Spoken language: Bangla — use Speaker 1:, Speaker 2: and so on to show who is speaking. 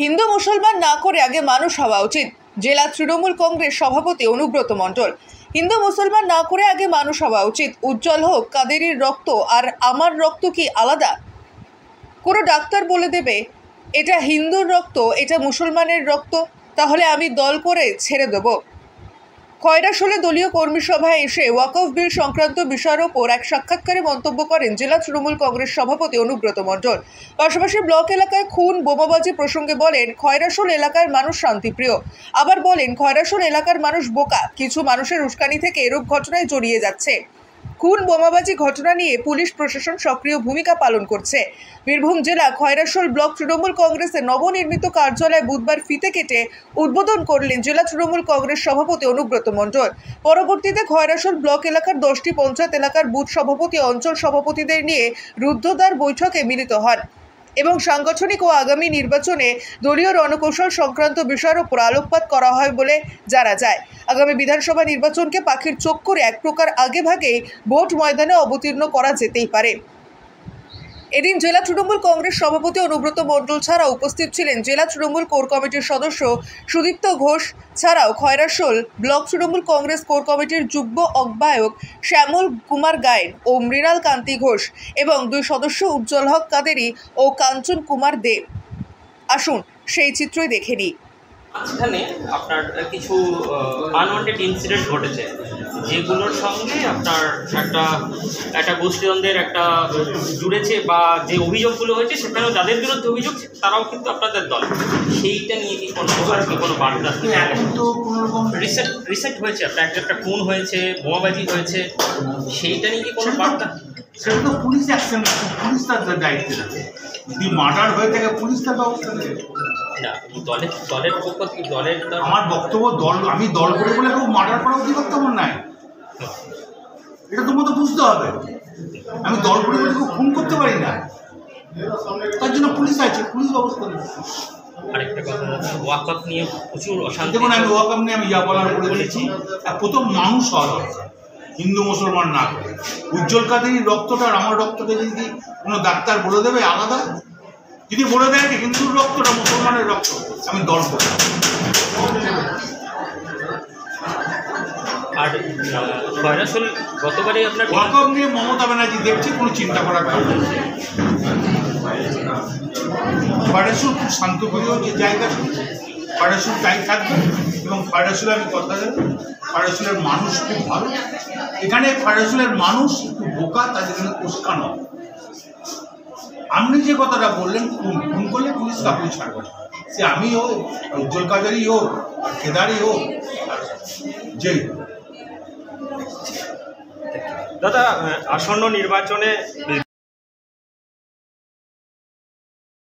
Speaker 1: হিন্দু মুসলমান না করে আগে মানুষ হওয়া উচিত। জেলা তৃণমূল কংগ্রেস সভাপতি অনুব্রত মণ্ডল। হিন্দু মুসলমান না করে আগে মানুষ হওয়া উচিত। উজ্জ্বল হোক কাদেরীর রক্ত আর আমার রক্ত কি আলাদা? কোনো ডাক্তার বলে দেবে এটা হিন্দুর রক্ত, এটা মুসলমানের রক্ত, তাহলে আমি দল করে ছেড়ে দেব। খয়রাশোলে দলীয় কর্মী সভায় এসে ওয়াকফ বিল সংক্রান্ত বিষয়ের ওপর এক সাক্ষাৎকারে মন্তব্য করেন জেলা তৃণমূল কংগ্রেস সভাপতি অনুব্রত মণ্ডল। পাশাপাশি ব্লক এলাকায় খুন বোমাবাজি প্রসঙ্গে বলেন, খয়রাশোল এলাকার মানুষ শান্তিপ্রিয়। আবার বলেন, খয়রাশোল এলাকার মানুষ বোকা, কিছু মানুষের উস্কানি থেকে এরূপ ঘটনায় জড়িয়ে যাচ্ছে। খুন বোমাবাজি ঘটনা নিয়ে পুলিশ প্রশাসন সক্রিয় ভূমিকা পালন করছে। বীরভূম জেলা খয়রাশোল ব্লক তৃণমূল কংগ্রেসের নবনির্মিত কার্যালয় বুধবার ফিতে কেটে উদ্বোধন করলেন জেলা তৃণমূল কংগ্রেস সভাপতি অনুব্রত মণ্ডল। পরবর্তীতে খয়রাশোল ব্লক এলাকার 10টি পঞ্চায়েত এলাকার বুথ সভাপতি, অঞ্চল সভাপতিদের নিয়ে রুদ্ধদ্বার বৈঠকে মিলিত হন এবং সাংগঠনিক ও আগামী নির্বাচনে দলীয় রণকৌশল সংক্রান্ত বিষয়ের উপর আলোকপাত করা হয় বলে জানা যায়। আগামী বিধানসভা নির্বাচনকে পাখির চোখ করে এক প্রকার আগেভাগে ভোট ময়দানে অবতীর্ণ করা যেতেই পারে। এদিন জেলা তৃণমূল কংগ্রেস সভাপতি অনুব্রত মণ্ডল ছাড়াও উপস্থিত ছিলেন জেলা তৃণমূল কোর কমিটির সদস্য সুদীপ্ত ঘোষ ছাড়াও খয়রাশোল ব্লক তৃণমূল কংগ্রেস কোর কমিটির যুগ্ম আহ্বায়ক শ্যামল কুমার গায়েন ও মৃণাল কান্তি ঘোষ এবং 2 সদস্য উজ্জ্বল হক কাদেরী ও কাঞ্চন কুমার দেব। আসুন সেই চিত্রই দেখে নিই।
Speaker 2: মাঝখানে আপনার কিছু আনওয়ান্টেড ইনসিডেন্ট ঘটেছে, যেগুলোর সঙ্গে আপনার একটা গোষ্ঠীদ্বন্দ্বের একটা জুড়েছে, বা যে অভিযোগগুলো হয়েছে সেখানেও যাদের বিরুদ্ধে অভিযোগ তারাও কিন্তু আপনাদের দল। সেইটা নিয়ে কি কোনো বার্তা?
Speaker 3: এখন তো কোনোরকম
Speaker 2: রিসেন্ট হয়েছে, আপনার একটা খুন হয়েছে, বোমাবাজি হয়েছে, সেইটা নিয়ে কি কোনো বার্তা?
Speaker 3: সেটা তো পুলিশ অ্যাকশন, পুলিশ তার দায়িত্বে থাকে। যদি মার্ডার হয়ে থাকে পুলিশ তার ব্যবস্থা নেবে
Speaker 2: না। দলের পক্ষ থেকে দলের
Speaker 3: আমার বক্তব্য, আমি দল করে বলে কেউ মার্ডার করা অধিকার তো আমার নাই, এটা তোমার তো বুঝতে হবে। আমি দল করে বলে কেউ খুন করতে পারি না, তার জন্য পুলিশ আছে, পুলিশ ব্যবস্থা নেবে।
Speaker 2: আরেকটা কথা, ওয়াকফ নিয়ে প্রচুর অশান্তি।
Speaker 3: দেখুন, আমি ওয়াকফ নিয়ে আমি যা বলার বলে বলেছি। প্রথম মানুষ হওয়া দরকার, হিন্দু মুসলমান না করে। উজ্জ্বল কাদেরীর রক্তটা আর আমার রক্তকে যদি কোনো ডাক্তার বলে দেবে আলাদা, যদি বলে দেয় যে হিন্দুর রক্তটা মুসলমানের রক্ত, আমি দল করি।
Speaker 2: আর খয়রাশোল গতবারে আপনার
Speaker 3: ওয়াকফ নিয়ে মমতা ব্যানার্জি দেখছে, কোনো চিন্তা করার কারণ নেই। খয়রাশোল খুব শান্তপ্রিয় যে জায়গা, খয়রাশোল তাই থাকবে। এবং খয়রাশোলে আমি কথা দেবো, খয়রাশোলের মানুষ খুব ভালো। এখানে খয়রাশোলের মানুষ একটু বোকা, তাদের এখানে উস্কানো। আপনি যে কথাটা বললেন, খুন করলে পুলিশ কাকুই ছাড়বে, সে আমি হোক, উজ্জ্বল কাদেরী হোক, কেদারি হোক, যেই
Speaker 4: দাদা, আসন্ন নির্বাচনে